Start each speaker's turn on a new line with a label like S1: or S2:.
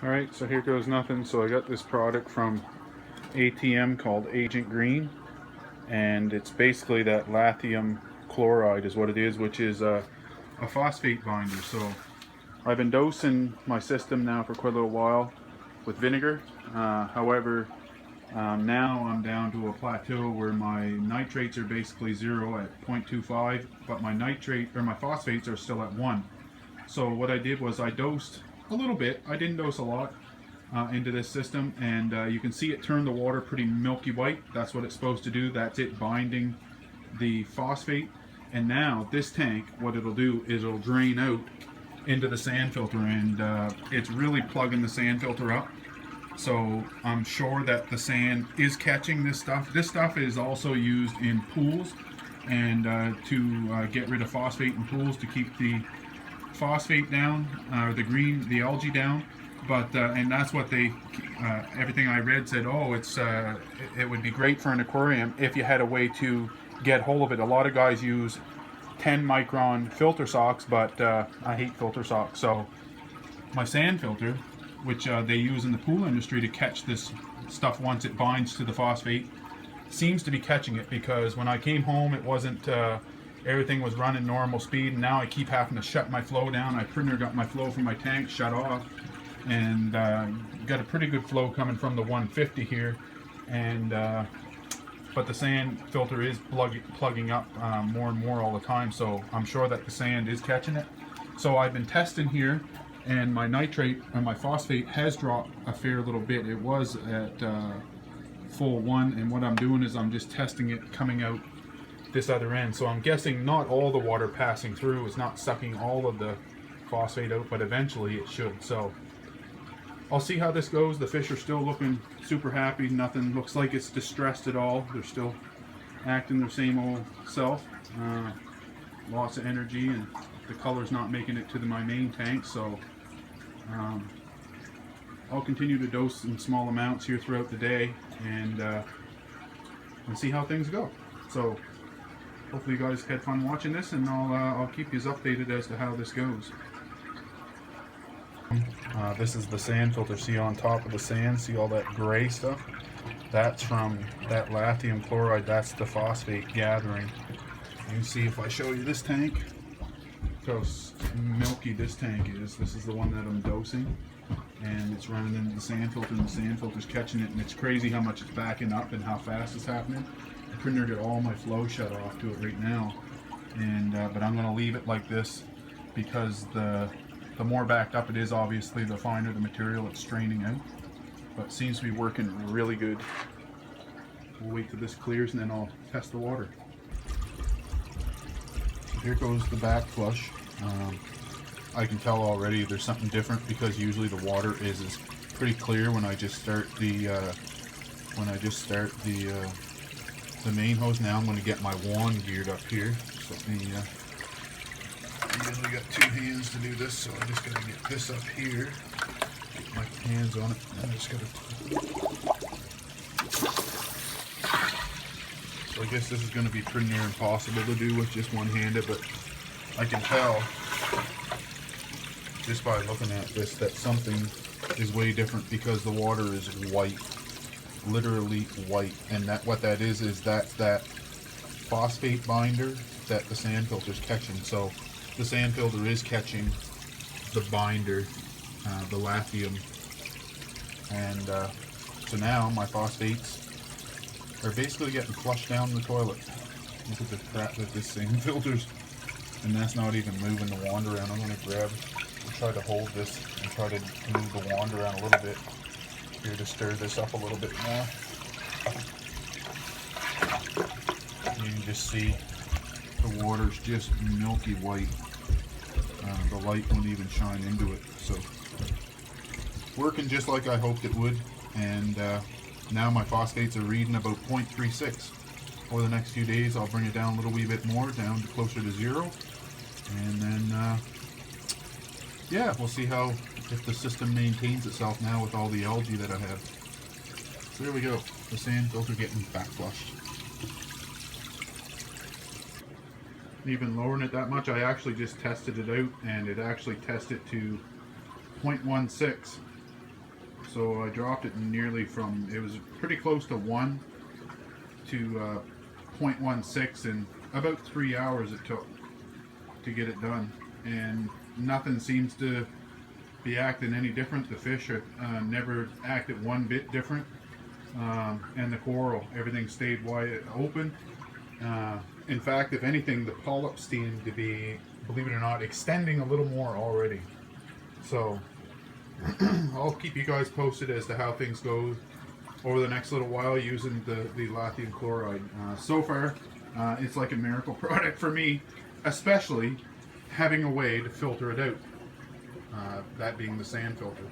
S1: Alright, so here goes nothing. So I got this product from ATM called Agent Green, and it's basically that lithium chloride is what it is, which is a phosphate binder. So I've been dosing my system now for quite a little while with vinegar. However, now I'm down to a plateau where my nitrates are basically 0 at 0.25, but my nitrate or my phosphates are still at 1. So what I did was I dosed a little bit. I didn't dose a lot into this system, and you can see it turn the water pretty milky white. That's what it's supposed to do. That's it binding the phosphate. And now this tank, what it'll do is it'll drain out into the sand filter, and it's really plugging the sand filter up. So I'm sure that the sand is catching this stuff. This stuff is also used in pools, and to get rid of phosphate in pools, to keep the phosphate down, the algae down. But and that's what they, everything I read said, oh, it would be great for an aquarium if you had a way to get hold of it. A lot of guys use 10 micron filter socks, but I hate filter socks. So my sand filter, which they use in the pool industry to catch this stuff once it binds to the phosphate, seems to be catching it, because when I came home it wasn't, everything was running normal speed, and now I keep having to shut my flow down. I pretty near got my flow from my tank shut off, and got a pretty good flow coming from the 150 here, and but the sand filter is plugging up more and more all the time, so I'm sure that the sand is catching it. So I've been testing here, and my nitrate and my phosphate has dropped a fair little bit. It was at full 1, and what I'm doing is I'm just testing it coming out this other end. So I'm guessing not all the water passing through is not sucking all of the phosphate out, but eventually it should. So I'll see how this goes. The fish are still looking super happy. Nothing looks like it's distressed at all. They're still acting their same old self. Lots of energy, and the color's not making it to my main tank. So I'll continue to dose in small amounts here throughout the day, and see how things go. So hopefully you guys had fun watching this, and I'll keep you updated as to how this goes. This is the sand filter. See on top of the sand, see all that gray stuff? That's from that lithium chloride. That's the phosphate gathering. You can see if I show you this tank, how milky this tank is. This is the one that I'm dosing, and it's running into the sand filter, and the sand filter's catching it, and it's crazy how much it's backing up and how fast it's happening. I pretty near get all my flow shut off to it right now, and but I'm going to leave it like this, because the more backed up it is, obviously the finer the material it's straining out. But it seems to be working really good. We'll wait till this clears, and then I'll test the water. So here goes the back flush. I can tell already there's something different, because usually the water is pretty clear when I just start the the main hose. Now I'm going to get my wand geared up here. So let me, I usually got 2 hands to do this, so I just got to get this up here. Get my hands on it. I just got to. So I guess this is going to be pretty near impossible to do with just one-handed, but I can tell just by looking at this that something is way different, because the water is white, literally white, and that what that is that phosphate binder that the sand filter's catching. So the sand filter is catching the binder, the lithium, and so now my phosphates are basically getting flushed down the toilet. Look at the crap that this sand filter's, and that's not even moving the wand around. I'm going to try to hold this and try to move the wand around a little bit here to stir this up a little bit more. You can just see the water's just milky white. The light won't even shine into it. So working just like I hoped it would, and now my phosphates are reading about 0.36. Over the next few days I'll bring it down a little wee bit more, down to closer to 0, and then yeah, we'll see if the system maintains itself now with all the algae that I have. So there we go, the sand filter getting back flushed. Even lowering it that much, I actually just tested it out, and it actually tested to 0.16. So I dropped it nearly from, it was pretty close to 1 to 0.16 in about 3 hours it took to get it done. And nothing seems to be acting any different. The fish never acted one bit different. And the coral, everything stayed wide open. In fact, if anything, the polyps seem to be, believe it or not, extending a little more already. So I'll keep you guys posted as to how things go over the next little while using the lithium chloride. So far, it's like a miracle product for me, especially having a way to filter it out, that being the sand filter.